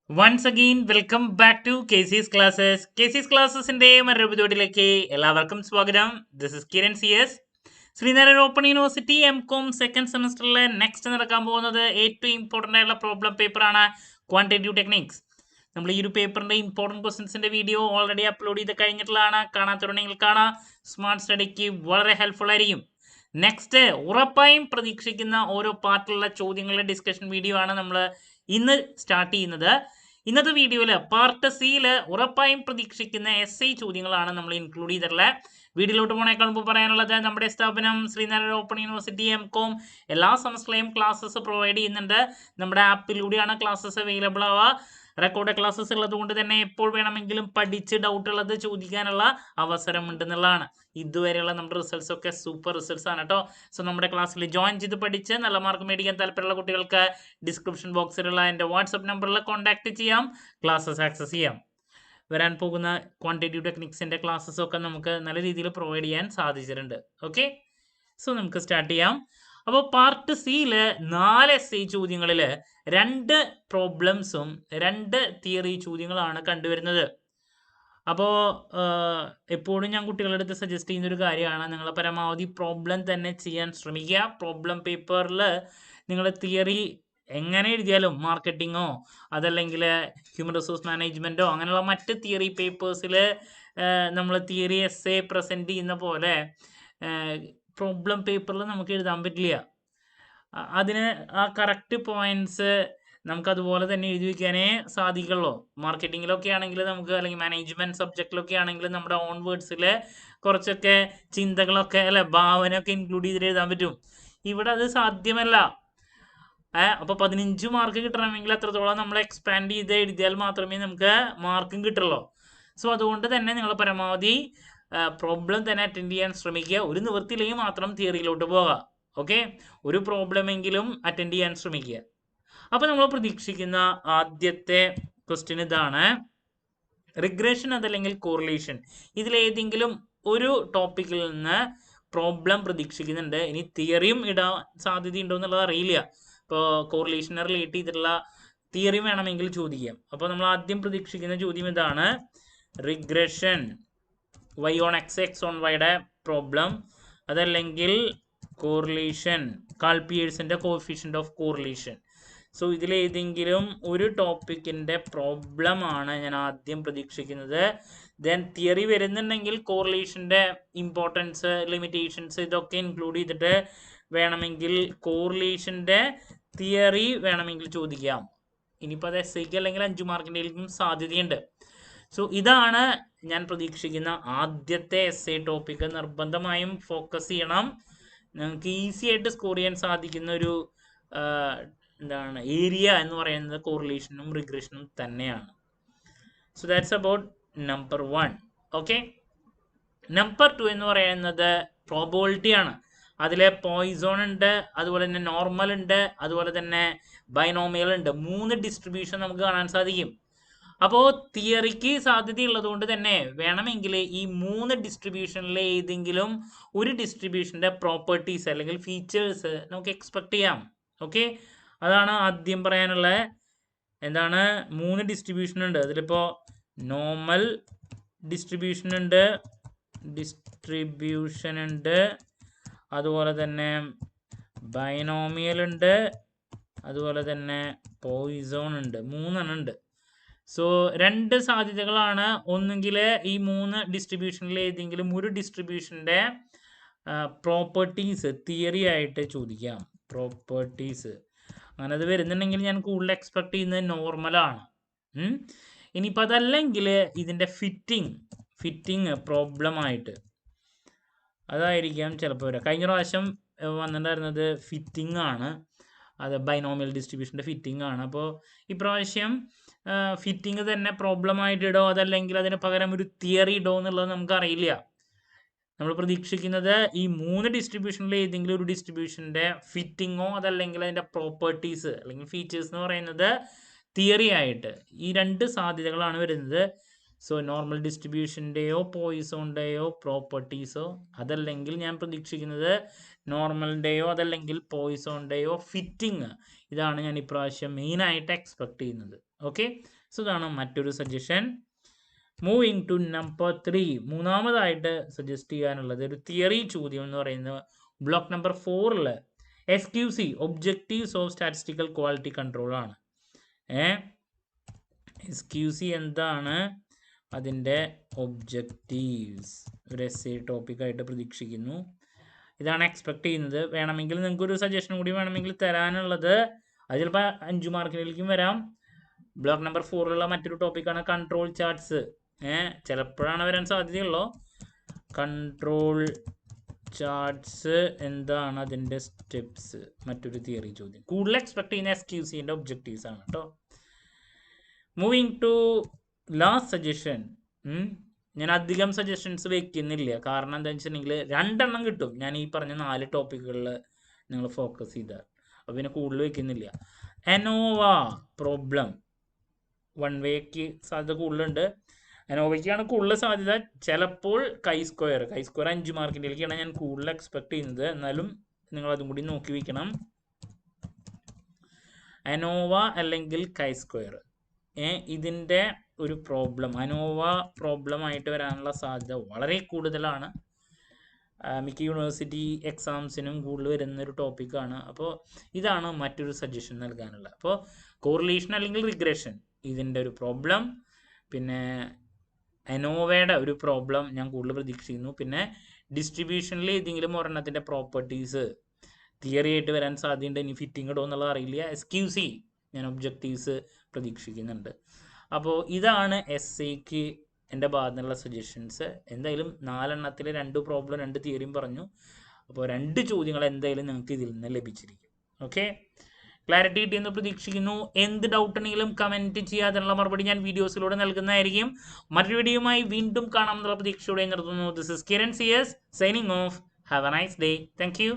Once again, welcome back to KC's Classes. KC's Classesന്റെ മറ്റൊരു എപ്പിസോഡിലേക്ക് എല്ലാവർക്കും സ്വാഗതം. This is Kiran CS. Sreenarayana open university M.Com second സെമസ്റ്ററിലെ നെക്സ്റ്റ് നടക്കാൻ പോകുന്നത് ഏറ്റവും ഇമ്പോർട്ടൻ്റ് ആയിട്ടുള്ള പ്രോബ്ലം പേപ്പറാണ് ക്വാണ്ടിറ്റേറ്റീവ് ടെക്നിക്സ്. നമ്മൾ ഈ ഒരു പേപ്പറിന്റെ ഇമ്പോർട്ടൻറ്റ് ക്വസ്റ്റ്യൻസിന്റെ വീഡിയോ ഓൾറെഡി അപ്ലോഡ് ചെയ്ത് കഴിഞ്ഞിട്ടുള്ളതാണ്. കാണാത്തവരുണ്ടെങ്കിൽ കാണാം. സ്മാർട്ട് സ്റ്റഡിക്ക് വളരെ ഹെൽപ്ഫുൾ ആയിരിക്കും. നെക്സ്റ്റ് ഉറപ്പായും പ്രതീക്ഷിക്കുന്ന ഓരോ പാർട്ടിലുള്ള ചോദ്യങ്ങളുടെ ഡിസ്കഷൻ വീഡിയോ ആണ് നമ്മൾ ഇന്ന് സ്റ്റാർട്ട് ചെയ്യുന്നത്. ഇന്നത്തെ വീഡിയോയിൽ പാർട്ട് സിയിൽ ഉറപ്പായും പ്രതീക്ഷിക്കുന്ന SI ചോദ്യങ്ങളാണ് നമ്മൾ ഇൻക്ലൂഡ് ചെയ്തിട്ടുള്ളത്. വീഡിയോയിലോട്ട് പോണേക്കാൾ മുമ്പ് പറയാനുള്ളത്, നമ്മുടെ സ്ഥാപനം ശ്രീനാരായണ ഓപ്പൺ യൂണിവേഴ്സിറ്റി M.Com എല്ലാ സെമസ്റ്ററിലെയും ക്ലാസ്സസ് പ്രൊവൈഡ് ചെയ്യുന്നുണ്ട്. നമ്മുടെ ആപ്പിലൂടെയാണ് ക്ലാസ്സസ് അവൈലബിൾ ആവുക. റെക്കോർഡ് ക്ലാസ്സസ് ഉള്ളത് കൊണ്ട് തന്നെ എപ്പോൾ വേണമെങ്കിലും പഠിച്ച് ഡൗട്ട് ഉള്ളത് ചോദിക്കാനുള്ള അവസരം ഉണ്ടെന്നുള്ളതാണ്. ഇതുവരെയുള്ള നമ്മുടെ റിസൾട്ട്സ് ഒക്കെ സൂപ്പർ റിസൾട്ട്സ് ആണ് കേട്ടോ. സോ നമ്മുടെ ക്ലാസ്സിൽ ജോയിൻ ചെയ്ത് പഠിച്ച് നല്ല മാർക്ക് മേടിക്കാൻ താല്പര്യമുള്ള കുട്ടികൾക്ക് ഡിസ്ക്രിപ്ഷൻ ബോക്സിലുള്ള എൻ്റെ വാട്സപ്പ് നമ്പറിൽ കോൺടാക്ട് ചെയ്യാം, ക്ലാസ്സസ് ആക്സസ് ചെയ്യാം. വരാൻ പോകുന്ന ക്വാണ്ടിറ്റേറ്റീവ് ടെക്നിക്സിൻ്റെ ക്ലാസ്സസ് ഒക്കെ നമുക്ക് നല്ല രീതിയിൽ പ്രൊവൈഡ് ചെയ്യാൻ സാധിച്ചിട്ടുണ്ട്. ഓക്കെ, സോ നമുക്ക് സ്റ്റാർട്ട് ചെയ്യാം. അപ്പോൾ പാർട്ട് സിയിൽ 4 SI ചോദ്യങ്ങളിൽ 2 പ്രോബ്ലംസും 2 തിയറി ചോദ്യങ്ങളാണ് കണ്ടുവരുന്നത്. അപ്പോൾ എപ്പോഴും ഞാൻ കുട്ടികളുടെ അടുത്ത് സജസ്റ്റ് ചെയ്യുന്ന ഒരു കാര്യമാണ്, നിങ്ങൾ പരമാവധി പ്രോബ്ലം തന്നെ ചെയ്യാൻ ശ്രമിക്കുക. പ്രോബ്ലം പേപ്പറിൽ നിങ്ങൾ തിയറി എങ്ങനെ എഴുതിയാലും, മാർക്കറ്റിങ്ങോ അതല്ലെങ്കിൽ ഹ്യൂമൻ റിസോഴ്സ് മാനേജ്മെൻറ്റോ അങ്ങനെയുള്ള മറ്റ് തിയറി പേപ്പേഴ്സിൽ നമ്മൾ തിയറി essay പ്രസൻറ്റ് ചെയ്യുന്ന പോലെ പ്രോബ്ലം പേപ്പറിൽ നമുക്ക് എഴുതാൻ പറ്റില്ല. അതിന് ആ കറക്റ്റ് പോയിന്റ്സ് നമുക്ക് അതുപോലെ തന്നെ എഴുതി വയ്ക്കാനേ സാധിക്കുള്ളൂ. മാർക്കറ്റിങ്ങിലൊക്കെ ആണെങ്കിൽ നമുക്ക്, അല്ലെങ്കിൽ മാനേജ്മെന്റ് സബ്ജക്റ്റിലൊക്കെ ആണെങ്കിൽ നമ്മുടെ ഓൺ വേർഡ്സിൽ കുറച്ചൊക്കെ ചിന്തകളൊക്കെ അല്ലെ, ഭാവനയൊക്കെ ഇൻക്ലൂഡ് ചെയ്തിട്ട് എഴുതാൻ പറ്റും. ഇവിടെ അത് സാധ്യമല്ല. അപ്പോൾ 15 മാർക്ക് കിട്ടണമെങ്കിൽ എത്രത്തോളം നമ്മൾ എക്സ്പാൻഡ് ചെയ്ത് എഴുതിയാൽ മാത്രമേ നമുക്ക് മാർക്കും കിട്ടുള്ളൂ. സോ അതുകൊണ്ട് തന്നെ നിങ്ങൾ പരമാവധി പ്രോബ്ലം തന്നെ അറ്റൻഡ് ചെയ്യാൻ ശ്രമിക്കുക. ഒരു നിവൃത്തിയില്ലെങ്കിൽ മാത്രം തിയറിയിലോട്ട് പോവുക. ഓക്കെ, ഒരു പ്രോബ്ലമെങ്കിലും അറ്റൻഡ് ചെയ്യാൻ ശ്രമിക്കുക. അപ്പോൾ നമ്മൾ പ്രതീക്ഷിക്കുന്ന ആദ്യത്തെ ക്വസ്റ്റ്യൻ ഇതാണ്: റിഗ്രഷൻ അതല്ലെങ്കിൽ കോറിലേഷൻ, ഇതിലേതെങ്കിലും ഒരു ടോപ്പിക്കിൽ നിന്ന് പ്രോബ്ലം പ്രതീക്ഷിക്കുന്നുണ്ട്. ഇനി തിയറിയും ഇടാൻ സാധ്യതയുണ്ടോ എന്നുള്ളത് അറിയില്ല. ഇപ്പോൾ കോറിലേഷനെ റിലേറ്റ് ചെയ്തിട്ടുള്ള തിയറി വേണമെങ്കിൽ ചോദിക്കാം. അപ്പോൾ നമ്മൾ ആദ്യം പ്രതീക്ഷിക്കുന്ന ചോദ്യം ഇതാണ്: regression y on x, x on y problem, അതല്ലെങ്കിൽ കോറിലേഷൻ, കാൾ പിയേഴ്സിൻ്റെ കോഎഫിഷ്യന്റ് ഓഫ് കോറിലേഷൻ. സോ ഇതിലേതെങ്കിലും ഒരു ടോപ്പിക്കിൻ്റെ പ്രോബ്ലമാണ് ഞാൻ ആദ്യം പ്രതീക്ഷിക്കുന്നത്. ദെൻ തിയറി വരുന്നുണ്ടെങ്കിൽ കോറിലേഷൻ്റെ ഇമ്പോർട്ടൻസ്, ലിമിറ്റേഷൻസ് ഇതൊക്കെ ഇൻക്ലൂഡ് ചെയ്തിട്ട് വേണമെങ്കിൽ കോറിലേഷൻ്റെ തിയറി വേണമെങ്കിൽ ചോദിക്കാം. ഇനിയിപ്പോൾ അത് SIക്ക് അല്ലെങ്കിൽ 5 മാർക്കിൻ്റെയും സാധ്യതയുണ്ട്. സോ ഇതാണ് ഞാൻ പ്രതീക്ഷിക്കുന്ന ആദ്യത്തെ SI ടോപ്പിക്ക്. നിർബന്ധമായും ഫോക്കസ് ചെയ്യണം. നിങ്ങൾക്ക് ഈസി ആയിട്ട് സ്കോർ ചെയ്യാൻ സാധിക്കുന്ന ഒരു എന്താണ് ഏരിയ എന്ന് പറയുന്നത് കോറിലേഷനും റിഗ്രഷനും തന്നെയാണ്. So that's about number 1. Okay, number 2 എന്ന് പറയുന്നത് പ്രോബബിലിറ്റി ആണ്. അതിൽ പോയിസോൺ ഉണ്ട്, അതുപോലെ തന്നെ നോർമൽ ഉണ്ട്, അതുപോലെ തന്നെ ബൈനോമിയൽ ഉണ്ട്. 3 ഡിസ്ട്രിബ്യൂഷൻ നമുക്ക് കാണാൻ സാധിക്കും. അപ്പോൾ തിയറിക്ക് സാധ്യതയുള്ളത് കൊണ്ട് തന്നെ വേണമെങ്കിൽ ഈ 3 ഡിസ്ട്രിബ്യൂഷനിലെ ഏതെങ്കിലും ഒരു ഡിസ്ട്രിബ്യൂഷൻ്റെ പ്രോപ്പർട്ടീസ് അല്ലെങ്കിൽ ഫീച്ചേഴ്സ് നമുക്ക് എക്സ്പെക്ട് ചെയ്യാം. ഓക്കെ, അതാണ് ആദ്യം പറയാനുള്ളത്. എന്താണ്, 3 ഡിസ്ട്രിബ്യൂഷൻ ഉണ്ട്. അതിലിപ്പോൾ നോർമൽ ഡിസ്ട്രിബ്യൂഷൻ ഉണ്ട്, അതുപോലെ തന്നെ ബൈനോമിയൽ ഉണ്ട്, അതുപോലെ തന്നെ പോയിസോൺ ഉണ്ട്. 3 ഉണ്ട്. സോ 2 സാധ്യതകളാണ്. ഒന്നുകിൽ ഈ 3 ഡിസ്ട്രിബ്യൂഷനിൽ ഏതെങ്കിലും ഒരു ഡിസ്ട്രിബ്യൂഷൻ്റെ പ്രോപ്പർട്ടീസ് തിയറി ആയിട്ട് ചോദിക്കാം. പ്രോപ്പർട്ടീസ് അങ്ങനെ അത് വരുന്നുണ്ടെങ്കിൽ ഞാൻ കൂടുതൽ എക്സ്പെക്ട് ചെയ്യുന്നത് നോർമലാണ്. ഇനിയിപ്പോൾ അതല്ലെങ്കിൽ ഇതിൻ്റെ ഫിറ്റിംഗ് പ്രോബ്ലമായിട്ട് അതായിരിക്കാം ചിലപ്പോൾ വരിക. കഴിഞ്ഞ പ്രാവശ്യം വന്നിട്ടുണ്ടായിരുന്നത് ഫിറ്റിംഗ് ആണ്, അത് ബൈനോമിയൽ ഡിസ്ട്രിബ്യൂഷൻ്റെ ഫിറ്റിംഗ് ആണ്. അപ്പോൾ ഇപ്രാവശ്യം ഫിറ്റിംഗ് തന്നെ പ്രോബ്ലമായിട്ട് ഇടോ അതല്ലെങ്കിൽ അതിന് പകരം ഒരു തിയറി ഇടോ എന്നുള്ളത് നമുക്കറിയില്ല. നമ്മൾ പ്രതീക്ഷിക്കുന്നത് ഈ 3 ഡിസ്ട്രിബ്യൂഷനിൽ ഏതെങ്കിലും ഒരു ഡിസ്ട്രിബ്യൂഷൻ്റെ ഫിറ്റിങ്ങോ അതല്ലെങ്കിൽ അതിൻ്റെ പ്രോപ്പർട്ടീസ് അല്ലെങ്കിൽ ഫീച്ചേഴ്സ് എന്ന് പറയുന്നത് തിയറി ആയിട്ട് ഈ 2 സാധ്യതകളാണ് വരുന്നത്. സോ നോർമൽ ഡിസ്ട്രിബ്യൂഷൻ്റെയോ പോയിസോണിൻ്റെയോ പ്രോപ്പർട്ടീസോ, അതല്ലെങ്കിൽ ഞാൻ പ്രതീക്ഷിക്കുന്നത് നോർമലിൻ്റെയോ അതല്ലെങ്കിൽ പോയിസോണിൻ്റെയോ ഫിറ്റിംഗ്. ഇതാണ് ഞാൻ ഇപ്രാവശ്യം മെയിനായിട്ട് എക്സ്പെക്ട് ചെയ്യുന്നത്. ഓക്കെ, സോ ഇതാണ് മറ്റൊരു സജഷൻ. മൂവിങ് ടു നമ്പർ 3, മൂന്നാമതായിട്ട് സജസ്റ്റ് ചെയ്യാനുള്ളത് ഒരു തിയറി ചോദ്യം എന്ന് പറയുന്നത് block number 4 SQC objectives of statistical quality control ആണ്. SQC എന്താണ്, അതിൻ്റെ ഒബ്ജക്റ്റീവ്സ് ഒരു essay ടോപ്പിക്കായിട്ട് പ്രതീക്ഷിക്കുന്നു. ഇതാണ് എക്സ്പെക്ട് ചെയ്യുന്നത്. വേണമെങ്കിൽ നിങ്ങൾക്കൊരു സജഷൻ കൂടി വേണമെങ്കിൽ തരാനുള്ളത്, അത് ചിലപ്പോൾ 5 മാർക്കിലേക്കും വരാം. ബ്ലോക്ക് നമ്പർ 4 മറ്റൊരു ടോപ്പിക്കാണ് കൺട്രോൾ ചാർട്ട്സ്. ചിലപ്പോഴാണ് വരാൻ സാധ്യതയുള്ളൂ. കൺട്രോൾ ചാർട്ട്സ് എന്താണ് അതിൻ്റെ സ്റ്റെപ്സ്, മറ്റൊരു തിയറി ചോദ്യം. കൂടുതൽ എക്സ്പെക്ട് ചെയ്യുന്ന SQCൻ്റെ ഒബ്ജക്റ്റീവ്സ് ആണ് കേട്ടോ. Moving to last suggestion. ഞാൻ അധികം സജഷൻസ് വെക്കുന്നില്ല, കാരണം എന്താണെന്ന് വെച്ചിട്ടുണ്ടെങ്കിൽ 2 എണ്ണം കിട്ടും ഞാൻ ഈ പറഞ്ഞ 4 ടോപ്പിക്കുകളിൽ നിങ്ങൾ ഫോക്കസ് ചെയ്താൽ. അപ്പോൾ പിന്നെ കൂടുതൽ വെക്കുന്നില്ല. അനോവ പ്രോബ്ലം 1 വേക്ക് സാധ്യത കൂടുതലുണ്ട്. അനോവയ്ക്കാണ് കൂടുതൽ സാധ്യത. ചിലപ്പോൾ കൈ സ്ക്വയർ 5 മാർക്കിൻ്റെയൊക്കെയാണ് ഞാൻ കൂടുതൽ എക്സ്പെക്ട് ചെയ്യുന്നത്. എന്നാലും നിങ്ങൾ അതും കൂടി നോക്കി വയ്ക്കണം. അനോവ അല്ലെങ്കിൽ കൈ സ്ക്വയർ, ഇതിൻ്റെ ഒരു പ്രോബ്ലം അനോവ പ്രോബ്ലം ആയിട്ട് വരാനുള്ള സാധ്യത വളരെ കൂടുതലാണ്. മിക്ക യൂണിവേഴ്സിറ്റി എക്സാംസിനും കൂടുതൽ വരുന്നൊരു ടോപ്പിക്കാണ്. അപ്പോൾ ഇതാണ് മറ്റൊരു സജഷൻ നൽകാനുള്ളത്. അപ്പോൾ കോറിലേഷൻ അല്ലെങ്കിൽ റിഗ്രഷൻ ഇതിൻ്റെ ഒരു പ്രോബ്ലം, പിന്നെ അനോവയുടെ ഒരു പ്രോബ്ലം ഞാൻ കൂടുതൽ പ്രതീക്ഷിക്കുന്നു. പിന്നെ ഡിസ്ട്രിബ്യൂഷനിൽ ഏതെങ്കിലും ഒരെണ്ണത്തിൻ്റെ പ്രോപ്പർട്ടീസ് തിയറി ആയിട്ട് വരാൻ സാധ്യതയുണ്ട്. ഇനി ഫിറ്റിംഗ് ഇടുമോ എന്നുള്ളത് അറിയില്ല. SQC ഞാൻ ഒബ്ജക്റ്റീവ്സ് പ്രതീക്ഷിക്കുന്നുണ്ട്. അപ്പോൾ ഇതാണ് essayക്ക് എൻ്റെ ഭാഗത്തുനിന്നുള്ള സജഷൻസ്. എന്തായാലും 4 എണ്ണത്തിൽ 2 പ്രോബ്ലം 2 തിയറിയും പറഞ്ഞു. അപ്പോൾ 2 ചോദ്യങ്ങൾ എന്തായാലും നിങ്ങൾക്ക് ഇതിൽ നിന്ന് ലഭിച്ചിരിക്കും. ഓക്കെ, ക്ലാരിറ്റി കിട്ടിയെന്ന് പ്രതീക്ഷിക്കുന്നു. എന്ത് ഡൗട്ട് ഉണ്ടെങ്കിലും കമൻറ്റ് ചെയ്യാതിനുള്ള മറുപടി ഞാൻ വീഡിയോസിലൂടെ നൽകുന്നതായിരിക്കും. മറ്റൊരു വീഡിയോയുമായി വീണ്ടും കാണാമെന്നുള്ള പ്രതീക്ഷയോടെ നിർത്തുന്നു. This is Kiran CS signing off. Have a nice day. Thank U.